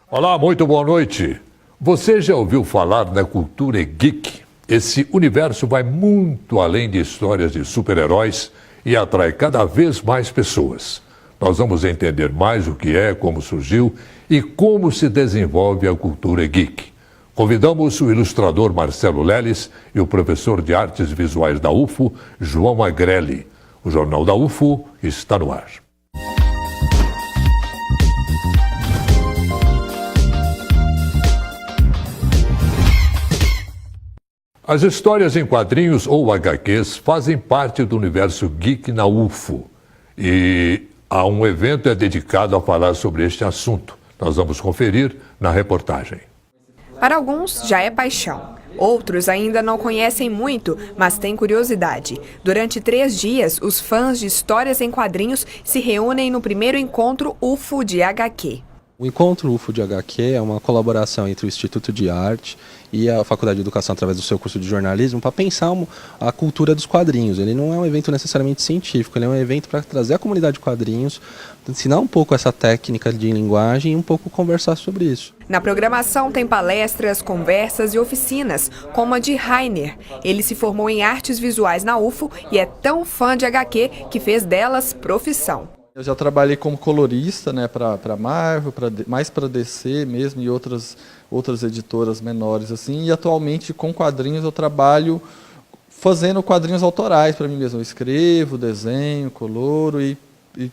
Olá, muito boa noite. Você já ouviu falar na cultura geek? Esse universo vai muito além de histórias de super-heróis e atrai cada vez mais pessoas. Nós vamos entender mais o que é, como surgiu e como se desenvolve a cultura geek. Convidamos o ilustrador Marcelo Leles e o professor de artes visuais da UFO, João Agrelli. O Jornal da UFO está no ar. As histórias em quadrinhos ou HQs fazem parte do universo geek na UFO. E há um evento dedicado a falar sobre este assunto. Nós vamos conferir na reportagem. Para alguns já é paixão. Outros ainda não conhecem muito, mas têm curiosidade. Durante 3 dias, os fãs de histórias em quadrinhos se reúnem no primeiro encontro UFO de HQ. O Encontro UFO de HQ é uma colaboração entre o Instituto de Arte e a Faculdade de Educação através do seu curso de jornalismo para pensar a cultura dos quadrinhos. Ele não é um evento necessariamente científico, ele é um evento para trazer a comunidade de quadrinhos, ensinar um pouco essa técnica de linguagem e um pouco conversar sobre isso. Na programação tem palestras, conversas e oficinas, como a de Rainer. Ele se formou em artes visuais na UFO e é tão fã de HQ que fez delas profissão. Eu já trabalhei como colorista, né, para Marvel, mais para DC mesmo e outras editoras menores assim. E atualmente com quadrinhos eu trabalho fazendo quadrinhos autorais para mim mesmo. Eu escrevo, desenho, coloro e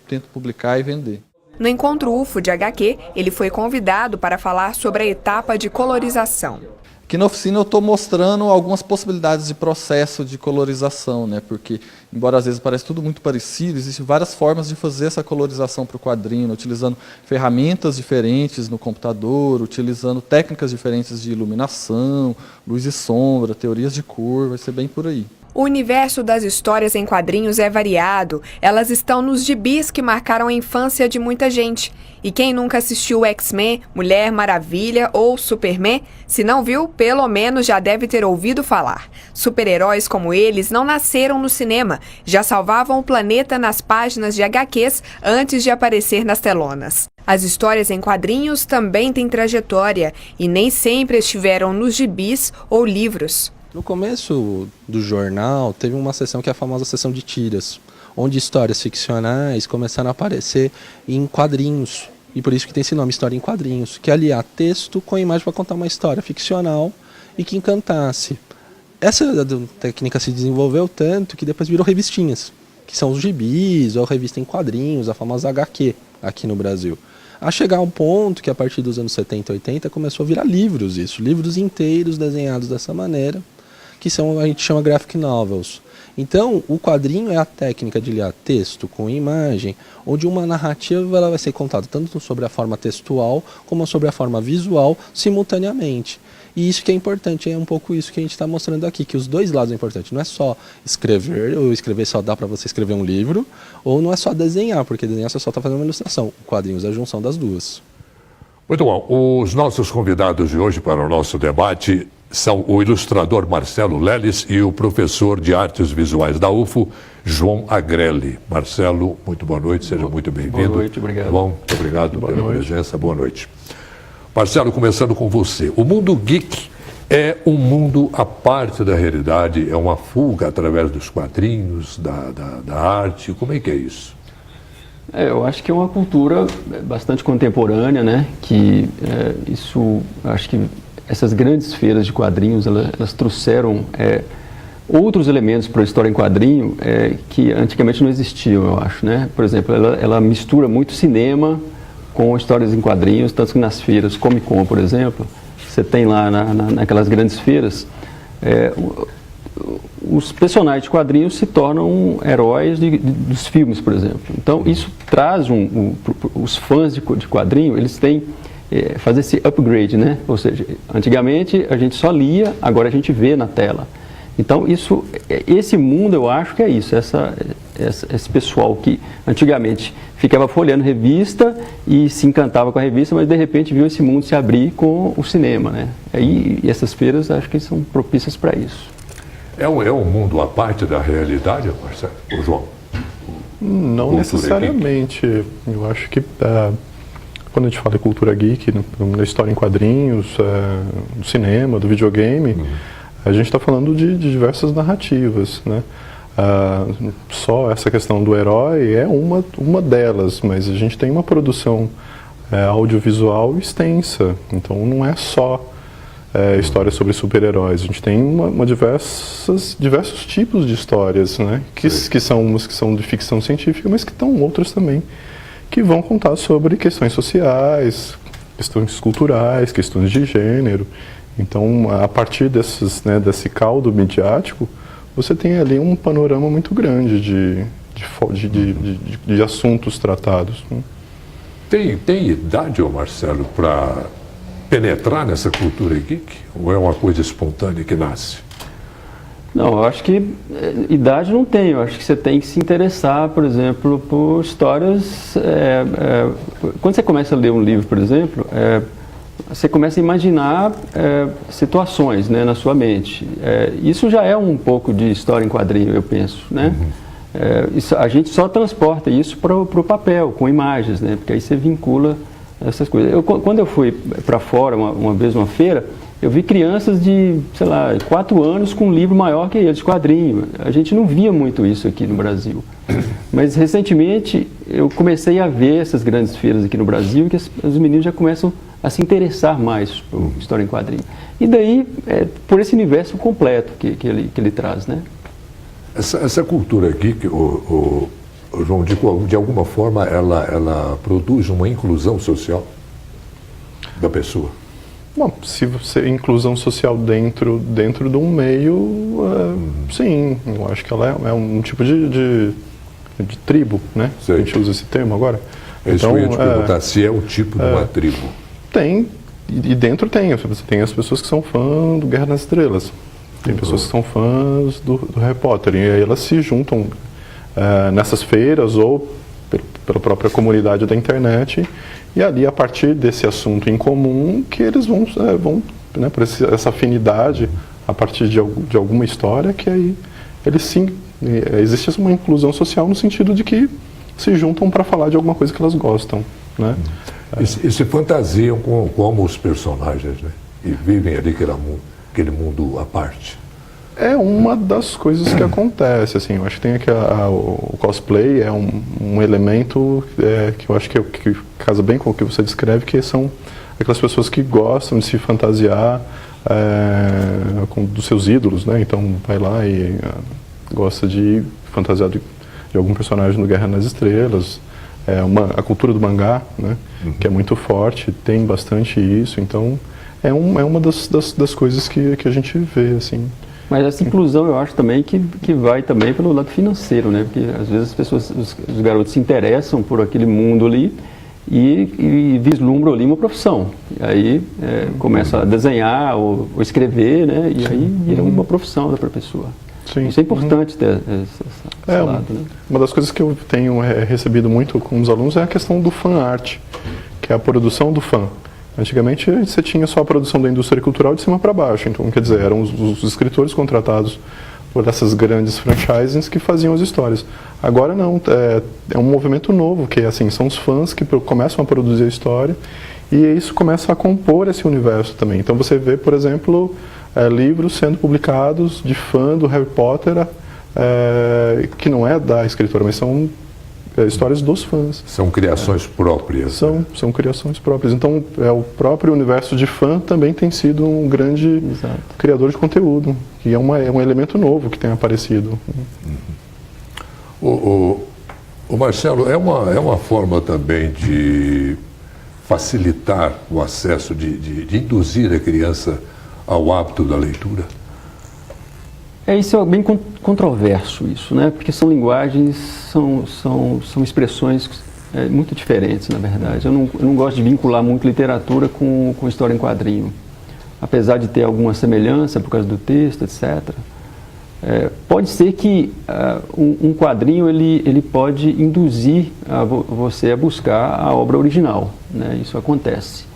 tento publicar e vender. No Encontro UFO de HQ, ele foi convidado para falar sobre a etapa de colorização. Aqui na oficina eu estou mostrando algumas possibilidades de processo de colorização, né? Porque, embora às vezes pareça tudo muito parecido, existem várias formas de fazer essa colorização para o quadrinho, utilizando ferramentas diferentes no computador, utilizando técnicas diferentes de iluminação, luz e sombra, teorias de cor, vai ser bem por aí. O universo das histórias em quadrinhos é variado. Elas estão nos gibis que marcaram a infância de muita gente. E quem nunca assistiu X-Men, Mulher Maravilha ou Superman, se não viu, pelo menos já deve ter ouvido falar. Super-heróis como eles não nasceram no cinema, já salvavam o planeta nas páginas de HQs antes de aparecer nas telonas. As histórias em quadrinhos também têm trajetória e nem sempre estiveram nos gibis ou livros. No começo do jornal, teve uma seção que é a famosa seção de tiras, onde histórias ficcionais começaram a aparecer em quadrinhos. E por isso que tem esse nome, História em Quadrinhos, que é aliar texto com imagem para contar uma história ficcional e que encantasse. Essa técnica se desenvolveu tanto que depois virou revistinhas, que são os gibis, ou a revista em quadrinhos, a famosa HQ aqui no Brasil. A chegar a um ponto que a partir dos anos 70 e 80 começou a virar livros isso, livros inteiros desenhados dessa maneira, que a gente chama graphic novels. Então, o quadrinho é a técnica de ligar texto com imagem, onde uma narrativa ela vai ser contada tanto sobre a forma textual como sobre a forma visual simultaneamente. E isso que é importante, é um pouco isso que a gente está mostrando aqui, que os dois lados é importante. Não é só escrever, ou escrever só dá para você escrever um livro, ou não é só desenhar, porque desenhar você só está fazendo uma ilustração. O quadrinho é a junção das duas. Muito bom. Os nossos convidados de hoje para o nosso debate são o ilustrador Marcelo Leles e o professor de artes visuais da UFO, João Agrelli. Marcelo, muito boa noite, seja muito bem-vindo. Boa noite, obrigado. Tá bom? Muito obrigado pela presença, boa noite. Marcelo, começando com você. O mundo geek é um mundo à parte da realidade, é uma fuga através dos quadrinhos, da arte, como é que é isso? Eu acho que é uma cultura bastante contemporânea, né? Acho que essas grandes feiras de quadrinhos, elas trouxeram outros elementos para a história em quadrinho que antigamente não existiam, eu acho, né? Por exemplo, ela mistura muito cinema com histórias em quadrinhos, tanto que nas feiras, Comic Con, por exemplo, você tem lá naquelas grandes feiras, os personagens de quadrinhos se tornam heróis dos filmes, por exemplo. Então, isso traz os fãs de quadrinho, eles têm fazer esse upgrade, né? Ou seja, antigamente a gente só lia, agora a gente vê na tela. Então, esse mundo, eu acho que é isso, esse pessoal que antigamente ficava folheando revista e se encantava com a revista, mas de repente viu esse mundo se abrir com o cinema, né? E essas feiras, acho que são propícias para isso. É um mundo à parte da realidade, Marcelo? João? Não necessariamente. Eu acho que quando a gente fala de cultura geek, na história em quadrinhos, do cinema, do videogame, a gente está falando de diversas narrativas, né? Só essa questão do herói é uma delas, mas a gente tem uma produção audiovisual extensa, então não é só histórias sobre super-heróis, a gente tem diversos tipos de histórias, né? Que são umas que são de ficção científica, mas que estão outras também que vão contar sobre questões sociais, questões culturais, questões de gênero. Então, a partir desse caldo midiático, você tem ali um panorama muito grande de assuntos tratados. Né? Tem idade, ô Marcelo, para penetrar nessa cultura geek? Ou é uma coisa espontânea que nasce? Não, eu acho que idade não tem. Eu acho que você tem que se interessar, por exemplo, por histórias... quando você começa a ler um livro, por exemplo, você começa a imaginar situações, né, na sua mente. Isso já é um pouco de história em quadrinho, eu penso, né? A gente só transporta isso para o papel, com imagens, né? Porque aí você vincula essas coisas. Quando eu fui para fora, uma vez numa feira, eu vi crianças de, 4 anos com um livro maior que eles, quadrinho. A gente não via muito isso aqui no Brasil. Mas, recentemente, eu comecei a ver essas grandes feiras aqui no Brasil, que os meninos já começam a se interessar mais por história em quadrinho. E daí, por esse universo completo que ele traz, né? Essa cultura geek, o João, de alguma forma, ela produz uma inclusão social da pessoa? Bom, se você inclusão social dentro de um meio, sim, eu acho que ela é um tipo de tribo, né? Sei. A gente usa esse termo agora. Isso eu ia te perguntar, se é o tipo de uma tribo. Tem, e dentro você tem as pessoas que são fãs do Guerra nas Estrelas, tem pessoas que são fãs do Harry Potter, e aí elas se juntam nessas feiras ou pela própria comunidade da internet, e ali, a partir desse assunto em comum, que eles vão né, por essa afinidade, a partir de alguma história, que aí eles sim, existe uma inclusão social no sentido de que se juntam para falar de alguma coisa que elas gostam, né? E se fantasiam como os personagens, né? E vivem ali aquele mundo à parte. É uma das coisas que acontece, assim, eu acho que tem aqui o cosplay é um elemento que eu acho que casa bem com o que você descreve, que são aquelas pessoas que gostam de se fantasiar dos seus ídolos, né? Então vai lá e gosta de fantasiar de algum personagem no Guerra nas Estrelas, a cultura do mangá, né? Que é muito forte, tem bastante isso, então é uma das coisas que a gente vê, assim. Mas essa inclusão eu acho também que vai também pelo lado financeiro, né? Porque às vezes as pessoas, os garotos se interessam por aquele mundo ali e vislumbram ali uma profissão. E aí começa a desenhar ou escrever, né? E aí vira uma profissão da pessoa. Sim. Isso é importante ter esse lado, né? Uma das coisas que eu tenho recebido muito com os alunos é a questão do fan art, que é a produção do fã. Antigamente você tinha só a produção da indústria cultural de cima para baixo, então quer dizer, eram os escritores contratados por essas grandes franchises que faziam as histórias. Agora não, é um movimento novo, que assim, são os fãs que começam a produzir a história e isso começa a compor esse universo também. Então você vê, por exemplo, livros sendo publicados de fã do Harry Potter, que não é da escritora, mas são histórias dos fãs. São criações próprias. São criações próprias. Então, o próprio universo de fã também tem sido um grande criador de conteúdo. E é um elemento novo que tem aparecido. O Marcelo, é uma forma também de facilitar o acesso, de induzir a criança ao hábito da leitura? Isso é bem controverso, isso, né? Porque são linguagens, são expressões muito diferentes, na verdade. Eu não gosto de vincular muito literatura com história em quadrinho. Apesar de ter alguma semelhança por causa do texto, etc. Pode ser que um quadrinho ele pode induzir você a buscar a obra original, né? Isso acontece.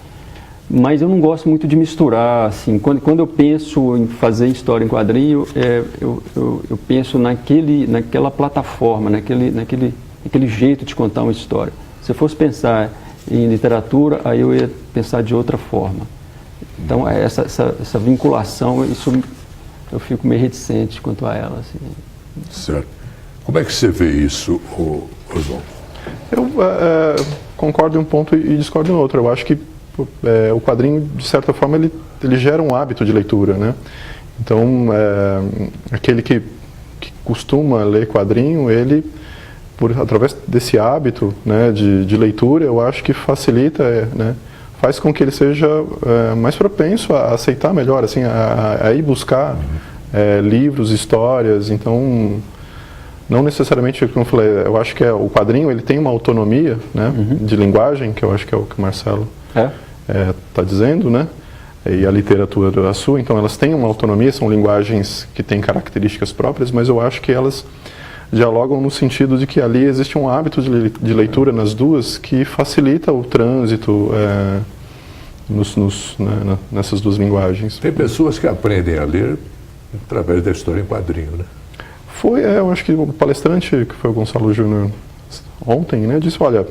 Mas eu não gosto muito de misturar, assim, quando eu penso em fazer história em quadrinho, eu penso naquela plataforma, naquele jeito de contar uma história. Se eu fosse pensar em literatura, aí eu ia pensar de outra forma. Então, essa vinculação, isso eu fico meio reticente quanto a ela. Assim. Certo. Como é que você vê isso, João? Eu concordo em um ponto e discordo em outro. Eu acho que o quadrinho, de certa forma, ele gera um hábito de leitura, né? Então, aquele que costuma ler quadrinho, ele, através desse hábito, né, de leitura, eu acho que facilita, né, faz com que ele seja mais propenso a aceitar melhor, assim, a ir buscar livros, histórias. Então, não necessariamente, como eu falei, eu acho que o quadrinho ele tem uma autonomia, né, de linguagem, que eu acho que é o que o Marcelo está dizendo, né, e a literatura a sua, então elas têm uma autonomia, são linguagens que têm características próprias, mas eu acho que elas dialogam no sentido de que ali existe um hábito de leitura nas duas que facilita o trânsito nessas duas linguagens. Tem pessoas que aprendem a ler através da história em quadrinho, né? Eu acho que o palestrante, que foi o Gonçalo Júnior ontem, né, disse, olha...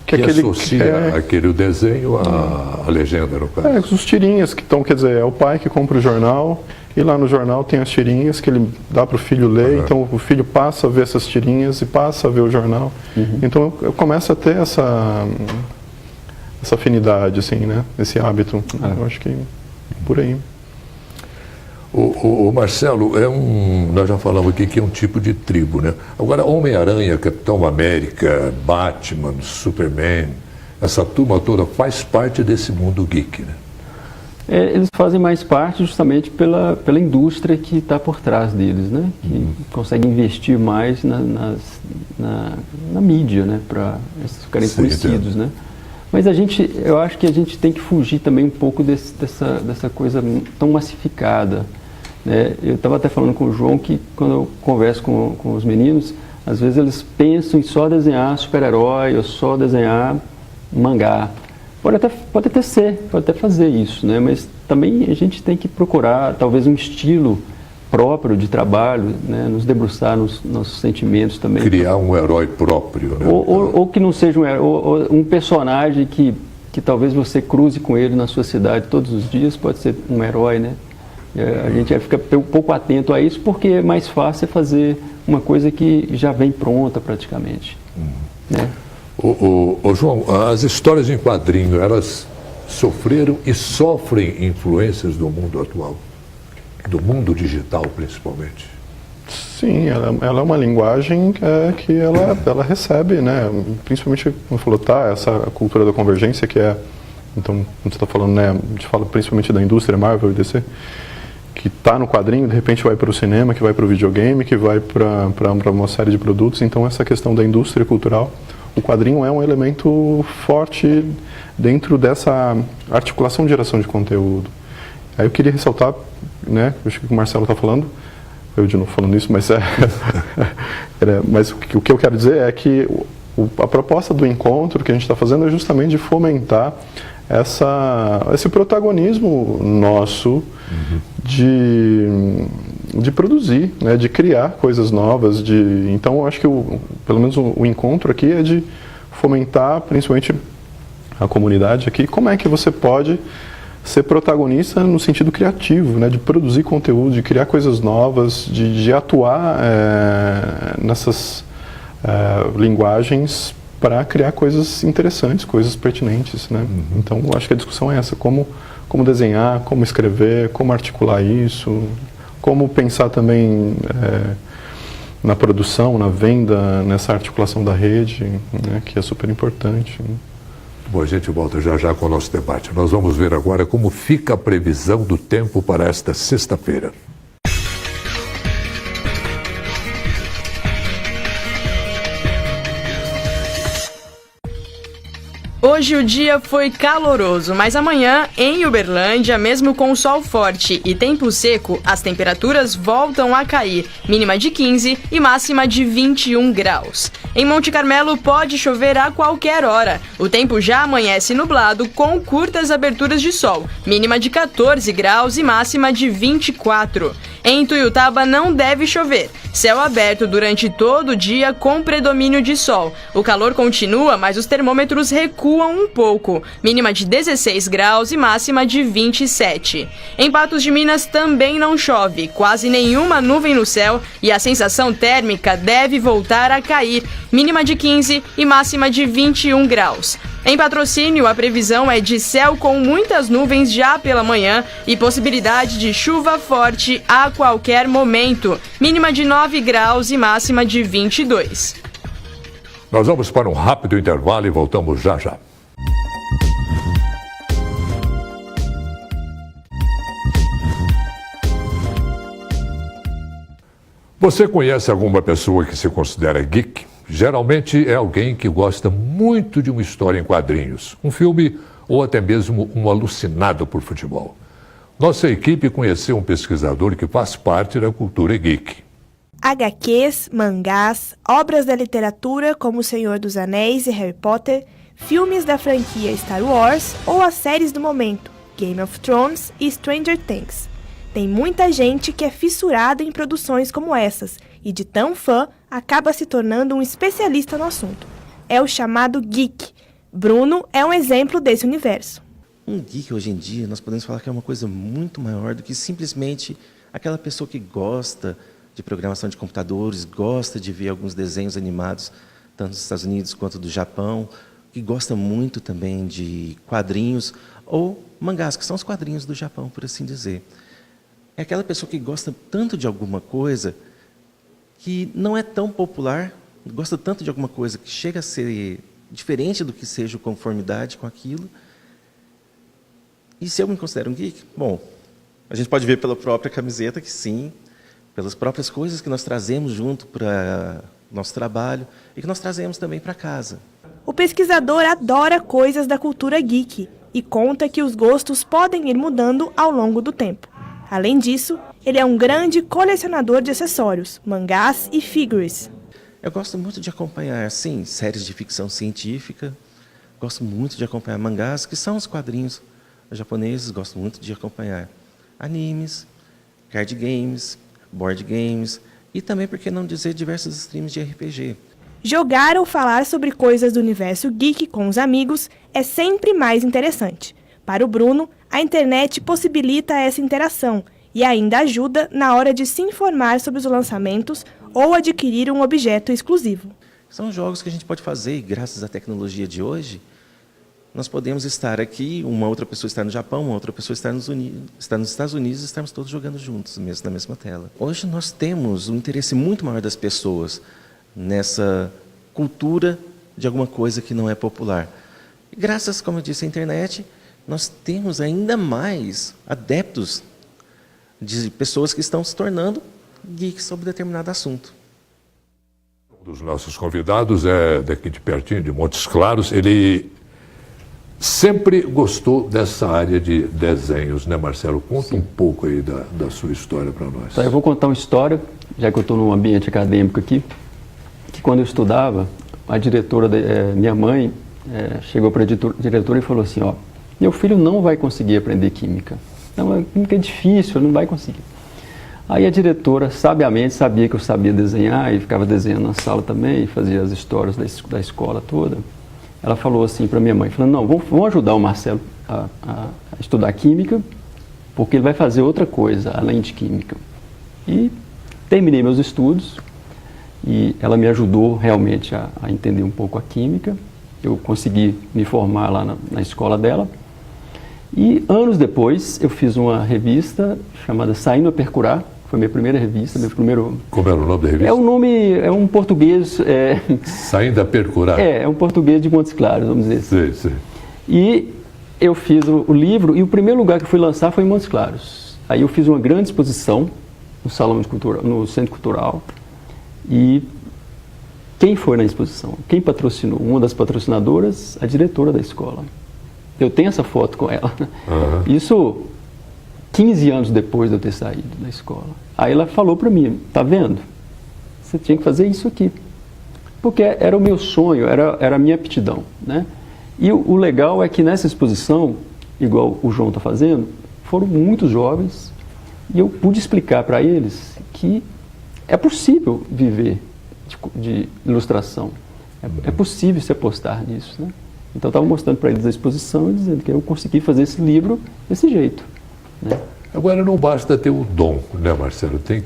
Que associa aquele desenho à legenda, no caso. Os tirinhas que estão, quer dizer, é o pai que compra o jornal e lá no jornal tem as tirinhas que ele dá para o filho ler, então o filho passa a ver essas tirinhas e passa a ver o jornal. Então eu começo a ter essa afinidade, assim, né, esse hábito. Eu acho que por aí. O Marcelo, nós já falamos aqui que é um tipo de tribo, né? Agora, Homem-Aranha, Capitão América, Batman, Superman, essa turma toda faz parte desse mundo geek, né? Eles fazem mais parte justamente pela indústria que está por trás deles, né? Que consegue investir mais na mídia, né? Para eles ficarem conhecidos, né? Mas eu acho que a gente tem que fugir também um pouco dessa coisa tão massificada. Eu estava até falando com o João que quando eu converso com os meninos, às vezes eles pensam em só desenhar super-herói ou só desenhar mangá. Pode até fazer isso, né? Mas também a gente tem que procurar talvez um estilo próprio de trabalho, né? Nos debruçar nos nossos sentimentos também. Criar um herói próprio, né? Ou que não seja um personagem que talvez você cruze com ele na sua cidade todos os dias, pode ser um herói, né? A gente fica um pouco atento a isso porque é mais fácil fazer uma coisa que já vem pronta praticamente. Né? João, as histórias em quadrinho, elas sofreram e sofrem influências do mundo atual, do mundo digital principalmente? Sim, ela é uma linguagem que ela recebe, né? Principalmente, como falou, essa cultura da convergência que então, quando você está falando, né, a gente fala principalmente da indústria Marvel e DC, que está no quadrinho, de repente vai para o cinema, que vai para o videogame, que vai para uma série de produtos. Então, essa questão da indústria cultural, o quadrinho é um elemento forte dentro dessa articulação de geração de conteúdo. Aí eu queria ressaltar, né, acho que o Marcelo está falando, eu de novo falando isso, mas mas o que eu quero dizer é que a proposta do encontro que a gente está fazendo é justamente de fomentar esse protagonismo nosso de produzir, né, de criar coisas novas. Então, eu acho que pelo menos o encontro aqui é de fomentar, principalmente a comunidade aqui, como é que você pode ser protagonista no sentido criativo, né, de produzir conteúdo, de criar coisas novas, de atuar nessas linguagens para criar coisas interessantes, coisas pertinentes, né? Então, eu acho que a discussão é essa, como desenhar, como escrever, como articular isso, como pensar também na produção, na venda, nessa articulação da rede, né, que é super importante. Bom, a gente volta já com o nosso debate. Nós vamos ver agora como fica a previsão do tempo para esta sexta-feira. Hoje o dia foi caloroso, mas amanhã, em Uberlândia, mesmo com sol forte e tempo seco, as temperaturas voltam a cair, mínima de 15 e máxima de 21 graus. Em Monte Carmelo pode chover a qualquer hora. O tempo já amanhece nublado com curtas aberturas de sol, mínima de 14 graus e máxima de 24. Em Tuiutaba não deve chover. Céu aberto durante todo o dia com predomínio de sol. O calor continua, mas os termômetros recuam um pouco, mínima de 16 graus e máxima de 27. Em Patos de Minas também não chove, quase nenhuma nuvem no céu e a sensação térmica deve voltar a cair, mínima de 15 e máxima de 21 graus. Em Patrocínio, a previsão é de céu com muitas nuvens já pela manhã e possibilidade de chuva forte a qualquer momento, mínima de 9 graus e máxima de 22. Nós vamos para um rápido intervalo e voltamos já já. Você conhece alguma pessoa que se considera geek? Geralmente é alguém que gosta muito de uma história em quadrinhos, um filme ou até mesmo um alucinado por futebol. Nossa equipe conheceu um pesquisador que faz parte da cultura geek. HQs, mangás, obras da literatura como O Senhor dos Anéis e Harry Potter, filmes da franquia Star Wars ou as séries do momento, Game of Thrones e Stranger Things. Tem muita gente que é fissurada em produções como essas e, de tão fã, acaba se tornando um especialista no assunto. É o chamado geek. Bruno é um exemplo desse universo. Um geek, hoje em dia, nós podemos falar que é uma coisa muito maior do que simplesmente aquela pessoa que gosta de programação de computadores, gosta de ver alguns desenhos animados, tanto dos Estados Unidos quanto do Japão, que gosta muito também de quadrinhos ou mangás, que são os quadrinhos do Japão, por assim dizer. É aquela pessoa que gosta tanto de alguma coisa que não é tão popular, gosta tanto de alguma coisa que chega a ser diferente do que seja conformidade com aquilo. E se eu me considero um geek? Bom, a gente pode ver pela própria camiseta que sim, pelas próprias coisas que nós trazemos junto para nosso trabalho e que nós trazemos também para casa. O pesquisador adora coisas da cultura geek e conta que os gostos podem ir mudando ao longo do tempo. Além disso, ele é um grande colecionador de acessórios, mangás e figures. Eu gosto muito de acompanhar, sim, séries de ficção científica. Gosto muito de acompanhar mangás, que são os quadrinhos japoneses. Gosto muito de acompanhar animes, card games, board games e também, por que não dizer, diversos streams de RPG. Jogar ou falar sobre coisas do universo geek com os amigos é sempre mais interessante. Para o Bruno, a internet possibilita essa interação e ainda ajuda na hora de se informar sobre os lançamentos ou adquirir um objeto exclusivo. São jogos que a gente pode fazer e, graças à tecnologia de hoje, nós podemos estar aqui, uma outra pessoa está no Japão, uma outra pessoa está nos Estados Unidos e estamos todos jogando juntos, mesmo na mesma tela. Hoje nós temos um interesse muito maior das pessoas nessa cultura de alguma coisa que não é popular. E graças, como eu disse, à internet, nós temos ainda mais adeptos de pessoas que estão se tornando geeks sobre determinado assunto. Um dos nossos convidados é daqui de pertinho, de Montes Claros. Ele sempre gostou dessa área de desenhos, né, Marcelo? Conta um pouco aí da sua história para nós. Tá, eu vou contar uma história, já que eu estou num ambiente acadêmico aqui, que quando eu estudava, a diretora, minha mãe, chegou para a diretora e falou assim, ó, meu filho não vai conseguir aprender química. Não, química é difícil, não vai conseguir. Aí a diretora, sabiamente, sabia que eu sabia desenhar e ficava desenhando na sala também, fazia as histórias da escola toda. Ela falou assim para minha mãe, falando, não, vamos ajudar o Marcelo a estudar química, porque ele vai fazer outra coisa além de química. E terminei meus estudos e ela me ajudou realmente a entender um pouco a química. Eu consegui me formar lá na escola dela. E anos depois eu fiz uma revista chamada Saindo a Percurar. Foi minha primeira revista, meu primeiro... Como era o nome da revista? É um nome, é um português... Saindo a Percurar. É um português de Montes Claros, vamos dizer assim. Sim, sim. E eu fiz o livro, e o primeiro lugar que eu fui lançar foi em Montes Claros. Aí eu fiz uma grande exposição no Salão de Cultura, no Centro Cultural. E quem foi na exposição? Quem patrocinou? Uma das patrocinadoras, a diretora da escola. Eu tenho essa foto com ela. Uhum. Isso 15 anos depois de eu ter saído da escola. Aí ela falou para mim, tá vendo? Você tinha que fazer isso aqui. Porque era o meu sonho, era a minha aptidão, né? E o legal é que nessa exposição, igual o João está fazendo, foram muitos jovens e eu pude explicar para eles que é possível viver de ilustração. É possível se apostar nisso, né? Então eu estava mostrando para eles a exposição e dizendo que eu consegui fazer esse livro desse jeito, né? Agora, não basta ter o dom, né, Marcelo? Tem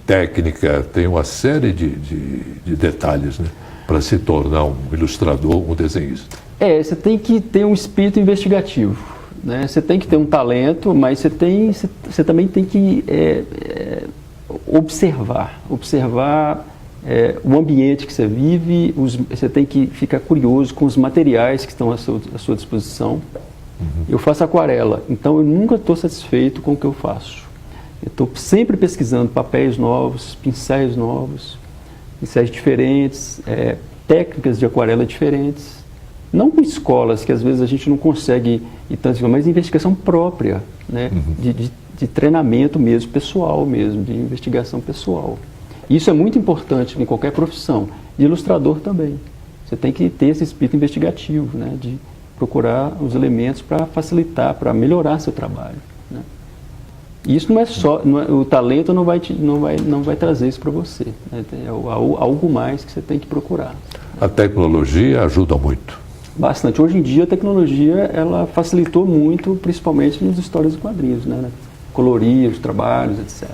técnica, tem uma série de detalhes, né, para se tornar um ilustrador, um desenhista. Você tem que ter um espírito investigativo, né? Você tem que ter um talento, mas você também tem que observar o ambiente que você vive, você tem que ficar curioso com os materiais que estão à sua disposição. Eu faço aquarela, então eu nunca estou satisfeito com o que eu faço. Eu estou sempre pesquisando papéis novos, pincéis diferentes, técnicas de aquarela diferentes. Não com escolas, que às vezes a gente não consegue ir tanto, mas investigação própria, né? De treinamento mesmo, pessoal mesmo, de investigação pessoal. Isso é muito importante em qualquer profissão, de ilustrador também. Você tem que ter esse espírito investigativo, né? De procurar os elementos para facilitar, para melhorar seu trabalho, né? E isso não é só, o talento não vai trazer isso para você, né? É algo mais que você tem que procurar. A tecnologia ajuda muito. Bastante. Hoje em dia a tecnologia ela facilitou muito, principalmente nas histórias e quadrinhos, né? Colorir os trabalhos, etc.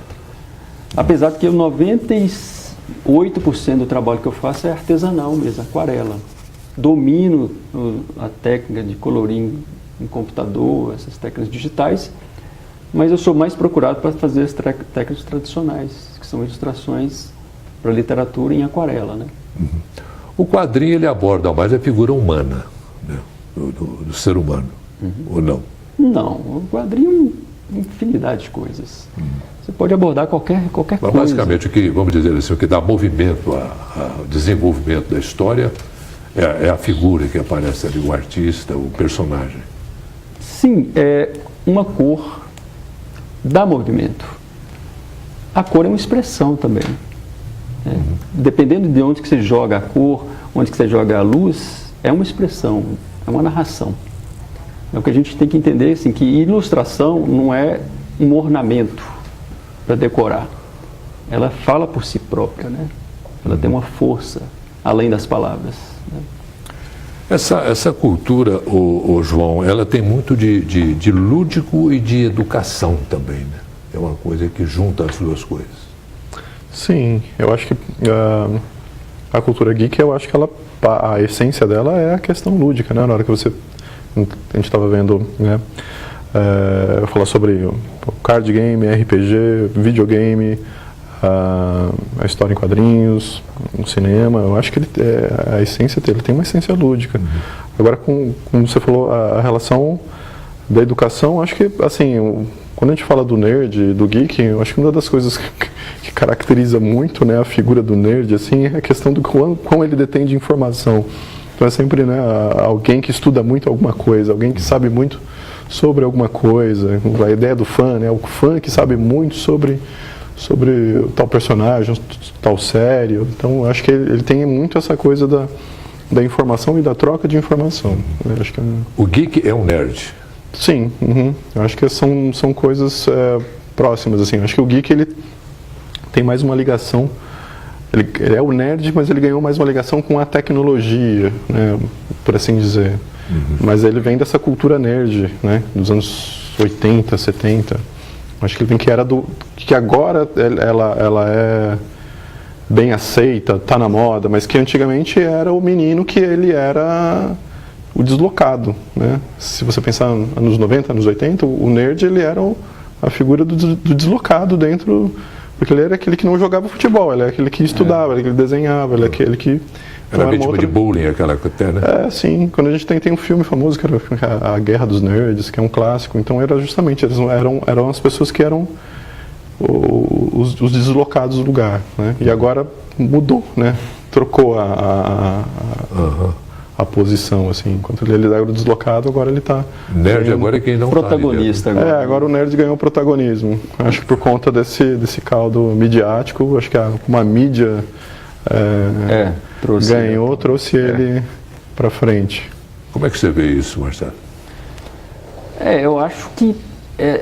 Apesar de que 98% do trabalho que eu faço é artesanal mesmo, aquarela. Domino a técnica de colorir em computador, essas técnicas digitais, mas eu sou mais procurado para fazer as técnicas tradicionais, que são ilustrações para literatura em aquarela, né? O quadrinho ele aborda mais a figura humana, né? do ser humano, ou não? Não, o quadrinho infinidade de coisas. Você pode abordar qualquer Mas, coisa. basicamente, vamos dizer assim, o que dá movimento ao desenvolvimento da história é a figura que aparece ali, o artista, o personagem. Sim, uma cor dá movimento. A cor é uma expressão também. Dependendo de onde que você joga a cor, onde que você joga a luz, é uma expressão, é uma narração. É o que a gente tem que entender, assim, que ilustração não é um ornamento para decorar. Ela fala por si própria, né? Ela tem uma força além das palavras, né? Essa cultura, João, ela tem muito de lúdico e de educação também, né? É uma coisa que junta as duas coisas. Sim, eu acho que a cultura geek, eu acho que a essência dela é a questão lúdica, né? Na hora que a gente estava vendo, né, falar sobre o card game, RPG, videogame, a história em quadrinhos, o cinema, eu acho que a essência dele tem uma essência lúdica. Agora, como você falou, a relação da educação, acho que, assim, quando a gente fala do nerd, do geek, eu acho que uma das coisas que caracteriza muito, né, a figura do nerd, assim, é a questão do quão ele detém de informação. Então é sempre, né, alguém que estuda muito alguma coisa, alguém que sabe muito sobre alguma coisa. A ideia do fã, né, o fã que sabe muito sobre tal personagem, tal série. Então acho que ele tem muito essa coisa da informação e da troca de informação. Acho que o geek é um nerd. Sim, eu acho que são coisas próximas, assim. Eu acho que o geek ele tem mais uma ligação. Ele é o nerd, mas ele ganhou mais uma ligação com a tecnologia, né, por assim dizer. Mas ele vem dessa cultura nerd, né, dos anos 80, 70. Acho que ele vem que agora ela é bem aceita, está na moda, mas que antigamente era o menino que ele era o deslocado, né? Se você pensar anos 90, anos 80, o nerd ele era a figura do deslocado dentro, porque ele era aquele que não jogava futebol, ele era aquele que estudava, ele que desenhava, ele era aquele que... Era vítima de bullying, aquela coisa, né? Sim. Quando a gente tem um filme famoso que era A Guerra dos Nerds, que é um clássico, então era justamente, eles eram as pessoas que eram os deslocados do lugar, né? E agora mudou, né? Trocou a posição, assim. Enquanto ele era o deslocado, agora ele está... Nerd agora é quem não protagonista. Tá ali, agora. Agora o nerd ganhou protagonismo. Acho que por conta desse caldo midiático, acho que uma mídia trouxe ele para frente. Como é que você vê isso, Marcelo? Eu acho que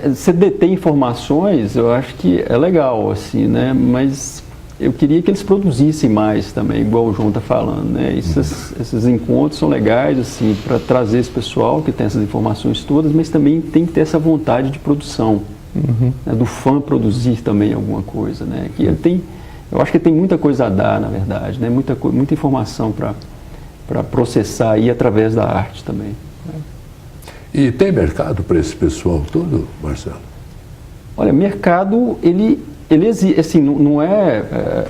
você detém informações, eu acho que é legal, assim, né? Mas eu queria que eles produzissem mais também, igual o João está falando, né? Esses encontros são legais, assim, para trazer esse pessoal que tem essas informações todas, mas também tem que ter essa vontade de produção, né? Do fã produzir também alguma coisa, né? Que eu acho que tem muita coisa a dar, na verdade, né? Muita informação para processar aí através da arte também, né? E tem mercado para esse pessoal todo, Marcelo? Olha, mercado, ele existe, assim, não é,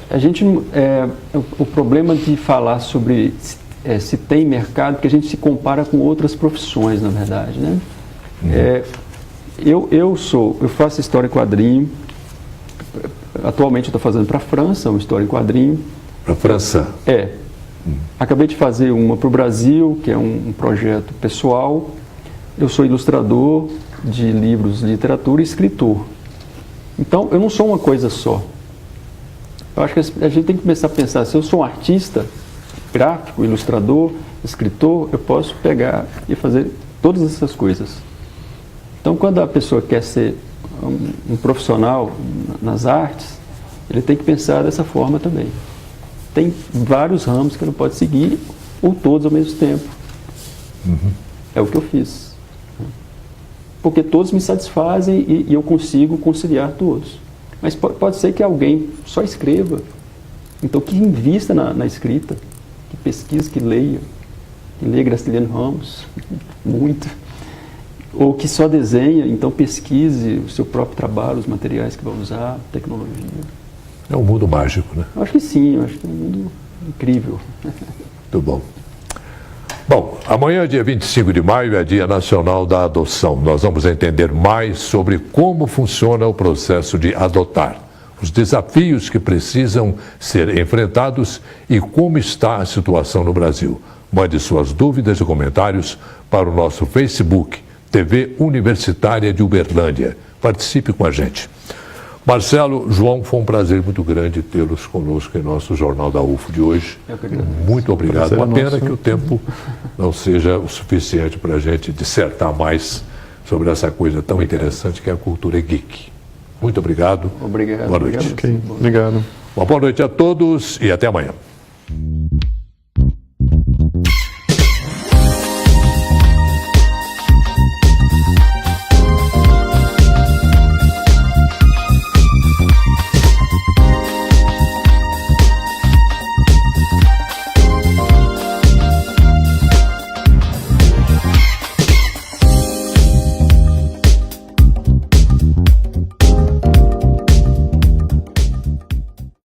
a gente, o problema de falar sobre se tem mercado, porque a gente se compara com outras profissões, na verdade, né? Eu faço história em quadrinho, atualmente eu estou fazendo para a França, uma história em quadrinho. Para a França? Acabei de fazer uma para o Brasil, que é um projeto pessoal. Eu sou ilustrador de livros de literatura e escritor. Então, eu não sou uma coisa só. Eu acho que a gente tem que começar a pensar, se eu sou um artista gráfico, ilustrador, escritor, eu posso pegar e fazer todas essas coisas. Então, quando a pessoa quer ser um profissional nas artes, ele tem que pensar dessa forma também. Tem vários ramos que ele pode seguir, ou todos ao mesmo tempo. É o que eu fiz. Porque todos me satisfazem e eu consigo conciliar todos. Mas pode ser que alguém só escreva. Então, que invista na escrita, que pesquise, que leia Graciliano Ramos, muito. Ou que só desenha, então pesquise o seu próprio trabalho, os materiais que vai usar, tecnologia. É um mundo mágico, né? Eu acho que sim, eu acho que é um mundo incrível. Muito bom. Bom, amanhã, dia 25 de maio, é Dia Nacional da Adoção. Nós vamos entender mais sobre como funciona o processo de adotar, os desafios que precisam ser enfrentados e como está a situação no Brasil. Mande suas dúvidas e comentários para o nosso Facebook, TV Universitária de Uberlândia. Participe com a gente. Marcelo, João, foi um prazer muito grande tê-los conosco em nosso Jornal da UFO de hoje. Muito obrigado. Uma pena que o tempo não seja o suficiente para a gente dissertar mais sobre essa coisa tão interessante que é a cultura geek. Muito obrigado. Obrigado. Boa noite. Obrigado. Uma boa noite a todos e até amanhã.